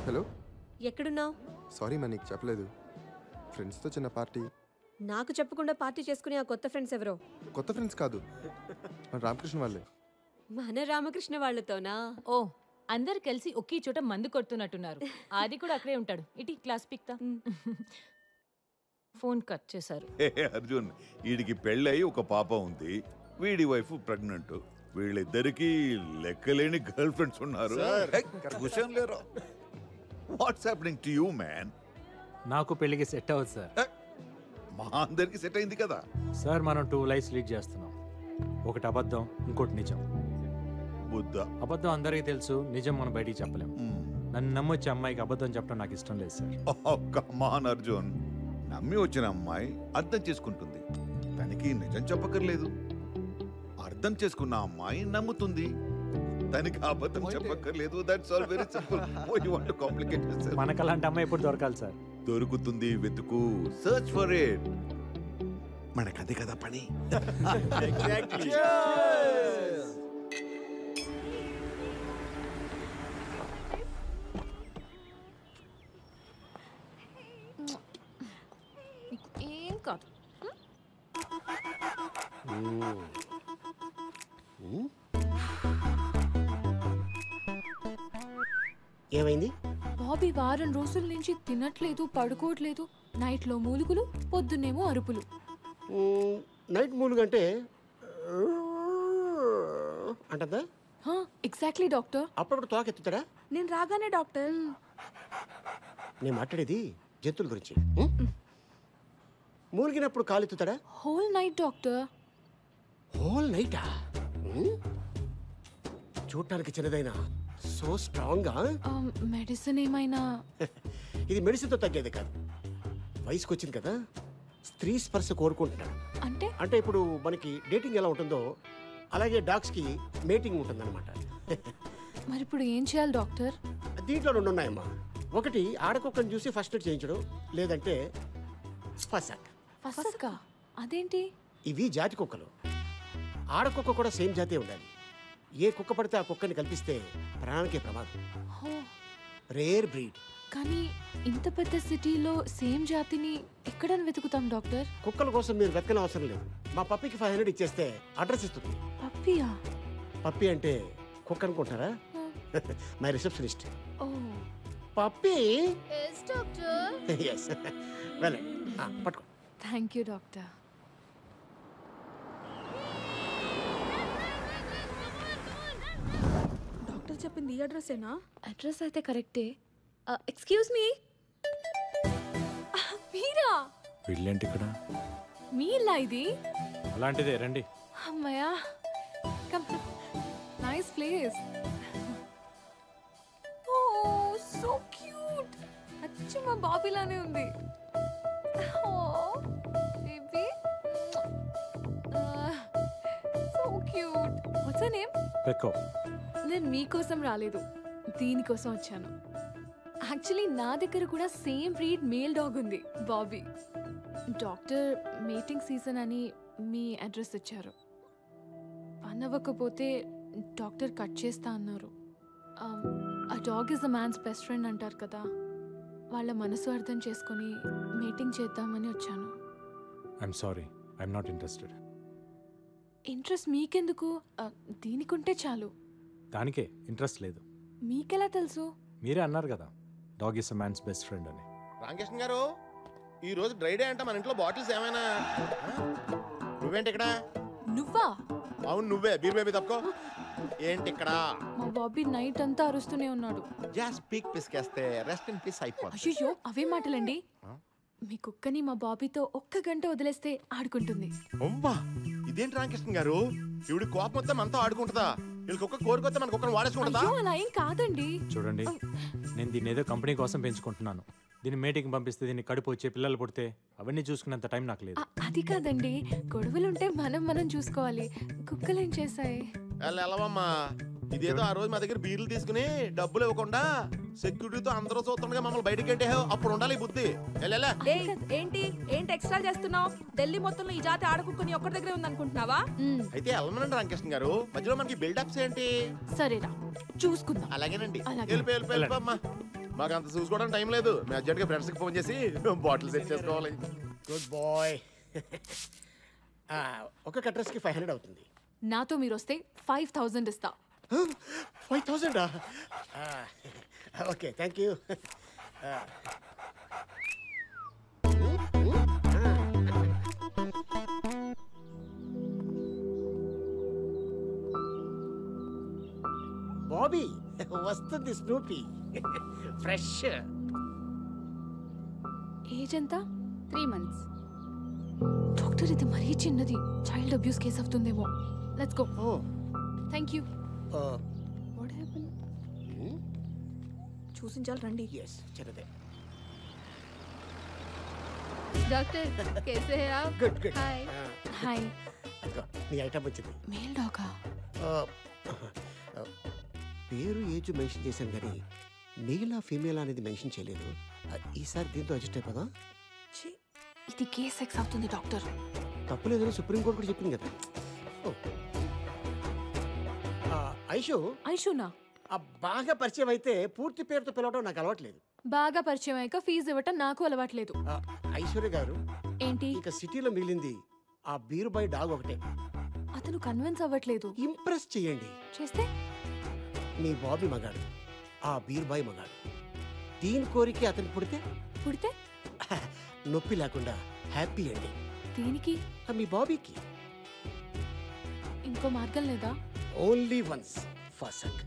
Hello, ఎక్కడున్నావు? Sorry మా నీకు చెప్పలేదు. ఫ్రెండ్స్తో చిన్న పార్టీ. నాకు చెప్పకుండా పార్టీ చేసుకునే ఆ కొత్త ఫ్రెండ్స్ ఎవరో? కొత్త ఫ్రెండ్స్ కాదు, మన రామకృష్ణ వాళ్ళే. మన రామకృష్ణ వాళ్ళతోనా? ఓ, అందరు కలిసి ఒకే చోట మందు కొడుతున్నట్టున్నారు. ఆది కూడా అక్కడే ఉంటాడు. ఇటీ క్లాస్ పిక్తా. ఫోన్ కట్ చేశారు. అర్జున్, వీడికి పెళ్ళై ఒక పాప ఉంది, వీడి వైఫ్ ప్రెగ్నెంట్. వీళ్ళిద్దరికి లెక్కలేని గర్ల్ ఫ్రెండ్స్ ఉన్నారు. What's happening to you man? నాకు పెళ్లికి సెట్ అవ్వదు సార్. మా అందరికి సెట్ అయింది కదా సార్. మనం 2 లైఫ్స్ లీడ్ చేస్తున్నాం. ఒకటి అబద్ధం, ఇంకోటి నిజం. బుద్ధ అబద్ధం అందరికీ తెలుసు, నిజం మనం బయటికి చెప్పలేం. నన్ను నమ్మొచ్చే అమ్మాయికి అబద్ధం చెప్పడం నాకు ఇష్టం లేదు సార్. కమాన్ అర్జున్, నమ్మి వచ్చిన అమ్మాయి అర్థం చేసుకుంటుంది, తనకి నిజం చెప్పక్కర్లేదు. అర్థం చేసుకున్న అమ్మాయి నమ్ముతుంది, తనకి అబద్ధం చెప్పక్కర్లేదు. That's all very simple. Why you want to complicate yourself? మనకు అలాంటి అమ్మాయి ఎప్పుడు దొరకాలి సార్? దొరుకుతుంది, వెతుకు, సర్చ్ ఫర్ ఇట్. మనకదే కదా పని. ఏం కాదు. ఏమైంది? బాబీ వారం రోజుల నుంచి తినట్లేదు, పడుకోవట్లేదు. నైట్లో మూలుగులు, పొద్దున్నేమో అరుపులు. నైట్ మూలుగంటే అంటదా? Exactly doctor. అప్పుడప్పుడు తోక ఎత్తుతాడా? నేను రాగానే డాక్టర్. నేను మాట్లాడేది జంతువుల గురించి. మూలిగినప్పుడు కాలు ఎత్తుతాడా? Whole night doctor. హోల్ నైటా? చూడటానికి చిన్నదైనా సో స్ట్రాంగ్. మెడిసిన్ ఏమైనా? ఇది మెడిసిన్తో తగ్గేది కాదు. వయసుకు వచ్చింది కదా, స్త్రీ స్పర్శ కోరుకుంటున్నాడు. అంటే అంటే ఇప్పుడు మనకి డేటింగ్ ఎలా ఉంటుందో అలాగే డాగ్స్ కి మేటింగ్ ఉంటుందన్నమాట. మరి ఇప్పుడు ఏం చేయాలి డాక్టర్? దీంట్లో 2 ఉన్నాయమ్మా. ఒకటి ఆడకుక్కని చూసి ఫస్ట్ ఎయిడ్ చేయించడం, లేదంటే ఫసక్. ఫసక్కా? అదేంటి? ఇవి జాతి కుక్కలు. ఆడకుక్క కూడా సేమ్ జాతే ఉండాలి. ఏ కుక్క పడితే ఆ కుక్కని కల్పిస్తే ప్రాణానికే ప్రమాదం. Rare breed. కానీ ఇంత పెద్ద సిటీలో సేమ్ జాతిని ఎక్కడ వెతుకుతాం డాక్టర్? కుక్కల కోసం మీరు వెతకని అవసరం లేదు. మా పప్పికి 500 ఇచ్చేస్తే అడ్రస్ ఇస్తుంది. పప్పియా? పప్పి అంటే కుక్క అనుకుంటారా? My receptionist. Oh puppy. yes doctor. yes వెళ్ళండి, పట్టుకో. Thank you doctor. డాక్టర్ చెప్పింది ఈ అడ్రస్సేనా? అడ్రస్ అయితే కరెక్టే. Excuse me. మీరా? వీళ్ళేంటి ఇక్కడ? మీ ఇల్లా ఇది? అలాంటిదే, రండి. అమ్మయ్యా, come. Nice place. Oh so cute. అచ్చం మా బాబీలానే ఉంది. Oh baby, so cute. What's your name? పెక్కో. నేను మీకోసం రాలేదు, దీనికోసం వచ్చాను. యాక్చువల్లీ నా దగ్గర కూడా సేమ్ బ్రీడ్ మేల్ డాగ్ ఉంది, బాబీ. డాక్టర్ మీటింగ్ సీజన్ అని మీ అడ్రస్ ఇచ్చారు. పని అవ్వకపోతే డాక్టర్ కట్ చేస్తా అన్నారు. ఆ dog is a man's best friend అంటారు కదా, వాళ్ళ మనసు అర్థం చేసుకొని మీటింగ్ చేద్దామని వచ్చాను. I'm sorry, I'm not interested. Interest మీకెందుకు? దీనికుంటే చాలు. దానికే ఇంట్రెస్ట్ లేదు. మీకెలా తెలుసు? మీరే అన్నారు కదా, dog is a man's best friend అని. రామకృష్ణ గారు, ఈ రోజు డ్రై డే అంట, మన ఇంట్లో బాటిల్స్ ఏమైనా? నువ్వేంటి ఇక్కడ? నువ్వా? అవును నువ్వే. బీర్ బేబీ తప్పుకో. ఏంటి ఇక్కడ? మా బాబీ నైట్ అంతా అరుస్తూనే ఉన్నాడు. జస్ట్ పీక్ పిసికేస్తే రెస్ట్ ఇన్ పీస్ అయిపోతుంది. అయ్యో, అవే మాటలండి. మీ కుక్కని మా బాబీతో 1 గంట వదిలేస్తే ఆడుకుంటుంది. అమ్మా, ఇదేంటి రామకృష్ణ గారు, ఇవిడి కోపం వస్తే మనతో ఆడుకుంటుందా? వీళ్ళ కుక్క కోరుకొస్తే మన కుక్కను వాడేసుకుంటుందా? అయ్యో, అలా ఏం కాదండి. చూడండి, నేను దీన్ని ఏదో కంపెనీ కోసం పెంచుకుంటున్నాను. దీన్ని మేటింగ్ పంపిస్తే దీన్ని కడుపు వచ్చే పిల్లలు పుడితే అవన్నీ చూసుకునేంత టైం నాకు లేదు. అది కాదండి, గొడవలుంటే మనం చూసుకోవాలి. కుక్కలు ఏం చేశాయి? వెళ్ళవమ్మా, ఇదేదో ఆ రోజు మా దగ్గర బీర్లు తీసుకుని డబ్బులు ఇవ్వకుండా సెక్యూరిటీతో అందరూ చూస్తుండగా మమ్మల్ని బయటికి అంటే అప్పుడు ఉండాలి బుద్ధి. ఏంటి ఎక్స్ట్రా చేస్తున్నావు? ఢిల్లీ మొత్తంలో ఈ జాతి ఆడకుక్కని ఒక్కడి దగ్గరే ఉందనుకుంటున్నావా? అయితే వెళ్ళమనండి రామకృష్ణ గారు, మధ్యలో మనకి బిల్డప్స్ ఏంటి? సరేరా, చూసుకుందాం. అలాగేనండి, అలాగే. వెళ్ళిపోమ్మా. మాకు అంత చూసుకోవడానికి టైం లేదు మేము అర్జెంట్గా ఫ్రెండ్స్కి ఫోన్ చేసి బాటిల్ సెట్ చేసుకోవాలి. Good boy. ఒక అడ్రస్కి 500 అవుతుంది. నాతో మీరు వస్తే 5000 ఇస్తా. 5000? Okay, thank you. బాబీ వస్తుంది స్నూపీ ఫ్రెష్. ఏజ్ ఎంత? 3 months. డాక్టర్ ఇది మరీ చిన్నది, చైల్డ్ అబ్యూస్ కేసు అవుతుందేమో. Let's go. Oh thank you. What happen? చూసించాలి రండి. ఎస్, చిన్నదే. डॉक्टर कैसे हैं आप? Good good. हाय. హాయ్. నీ ఐటమ్ వచ్చింది. మేల్ డాగా? పేరు ఏజ్ మెన్షన్ చేశాను కానీ మేలా ఫీమేల్ అనేది మెన్షన్ చేయలేదు. ఈసారి దీంతో అడ్జస్ట్ అయిపోదా? ఇది గే సెక్స్ అవుతుంది డాక్టర్. తప్పులేదని సుప్రీంకోర్టు కూడా చెప్పింది కదా. ఐషు, ఐషునా? బాగా పరిచయం అయితే పూర్తి పేరుతో పిలవడం నాకు అలవాట్లేదు. బాగా పరిచయం అయ్యాక ఫీజు ఇవ్వటం నాకు అలవాట్లేదు. ఐశ్వర్య గారు, ఏంటి? ఇక సిటీలో మిగిలింది ఆ బీరుబాయ్ డాగ్ ఒకటే. అతను కన్విన్స్ అవ్వట్లేదు. ఇంప్రెస్ చేయండి. చేస్తే? మీ బాబీ మగాడు, ఆ బీరుబాయ్ మగాడు. దీని కోరిక అతనికి పుడితే నొప్పి లేకుండా హ్యాపీ అండి. దీనికి? మీ బాబీకి ఇంకో మార్గం లేదా? ఓన్లీ వన్స్ ఫసక్.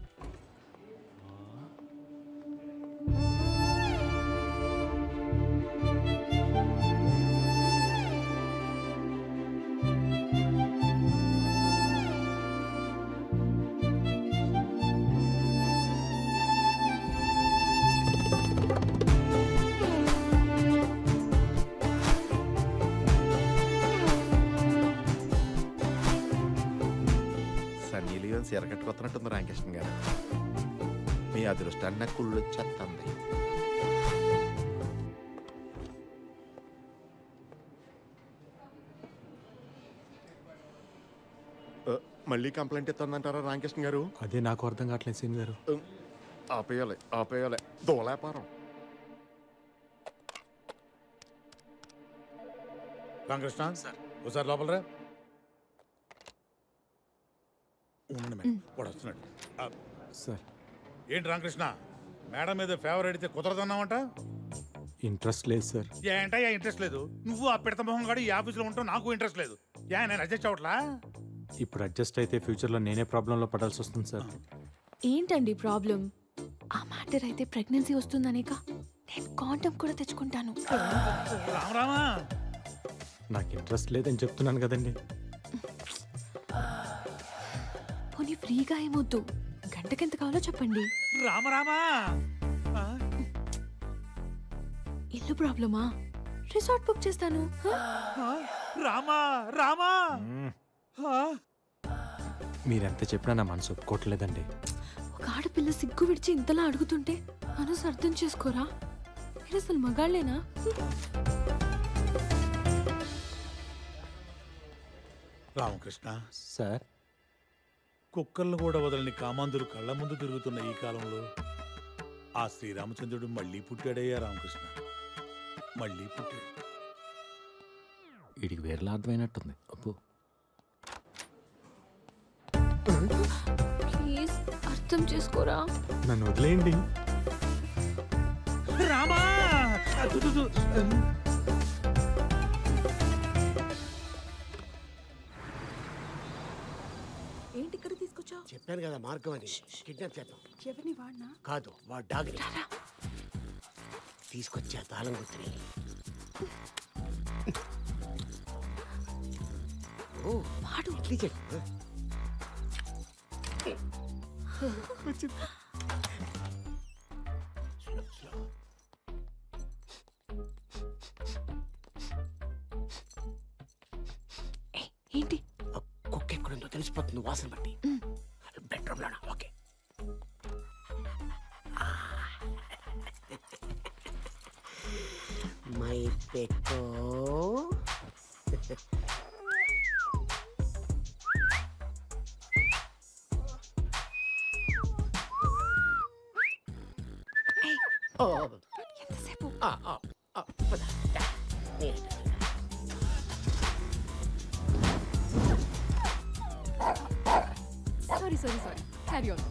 సన్నీ లియోన్ చీర కట్టుకొస్తున్నట్టుంది రామకృష్ణ గారు. మీ అదృష్టాన్ని నాకు కుళ్ళు వచ్చేస్తుంది. మళ్ళీ కంప్లైంట్ ఇస్తుందంటారా రామకృష్ణ గారు? అదే నాకు అర్థం కావట్లేదు సీన్ గారు. ఆపేయాలి దోలాపారం. రామకృష్ణ ఒకసారి లోపల రా. ఉండండి మేడం, వాడు వస్తున్నాడు. సార్, ఏంటి రామకృష్ణ, మేడం మీద ఫేవర్ అడిగితే కుదరదన్నావంట? ఇంట్రెస్ట్ లేదు సార్. ఏంటయ్యా ఇంట్రెస్ట్ లేదు? నువ్వు ఆ పిడత మొహం గాడు ఈ ఆఫీస్లో ఉంటావు, నాకు ఇంట్రెస్ట్ లేదు. నేను అడ్జస్ట్ అవట్లా? ఇప్పుడు అడ్జస్ట్ అయితే ఫ్యూచర్లో నేనే ప్రాబ్లంలో పడాల్సి వస్తుంది సార్. ఏంటండి ప్రాబ్లం? ఆ మ్యాటర్ అయితే ప్రెగ్నెన్సీ వస్తుందనేక నేను కాండం కూడా తెచ్చుకుంటాను. రామా, నాకు ఇంట్రెస్ట్ లేదని చెప్తున్నాను కదండి. పోనీ ఫ్రీగా ఏమొద్దు, గంటకెంత కావాలో చెప్పండి. రామా, ఇల్లు ప్రాబ్లమా? రిసార్ట్ బుక్ చేస్తాను. రామా మీరెంత చెప్పినా నా మనసు ఒప్పుకోవట్లేదండి. ఒక ఆడపిల్ల సిగ్గు విడిచి ఇంతలా అడుగుతుంటే మనసు అర్థం చేసుకోరా? మీరు అసలు మగాళ్ళేనా? రామకృష్ణ సార్, కుక్కర్లు కూడా వదలని కామాంధులు కళ్ళ ముందు తిరుగుతున్న ఈ కాలంలో ఆ శ్రీరామచంద్రుడు మళ్ళీ పుట్టాడయ్యా రామకృష్ణ, మళ్ళీ పుట్టాడు. వీడికి వేరేలా అర్థమైనట్టుంది. అప్పు, ప్లీజ్ అర్థం చేసుకోరా. నన్ను వదిలేయండి. రామా, ఏంటి ఇక్కడ తీసుకొచ్చావు? చెప్పాను కదా మార్గం అని. కిడ్నాప్ చేద్దాం. ఎవరిని వాడినా? కాదు, వాడు డాగ్ తీసుకొచ్చా తాళం గుర్తుని. ఓ వాడు ఇడ్లీ చెట్టు. ఏంటి? కుక్క ఎక్కడుందో తెలిసిపోతుంది వాసన బట్టి. బెడ్రూమ్ లోనా? ఓకే. మై పెక్కో. ఎంతసేపు పద. Sorry carry on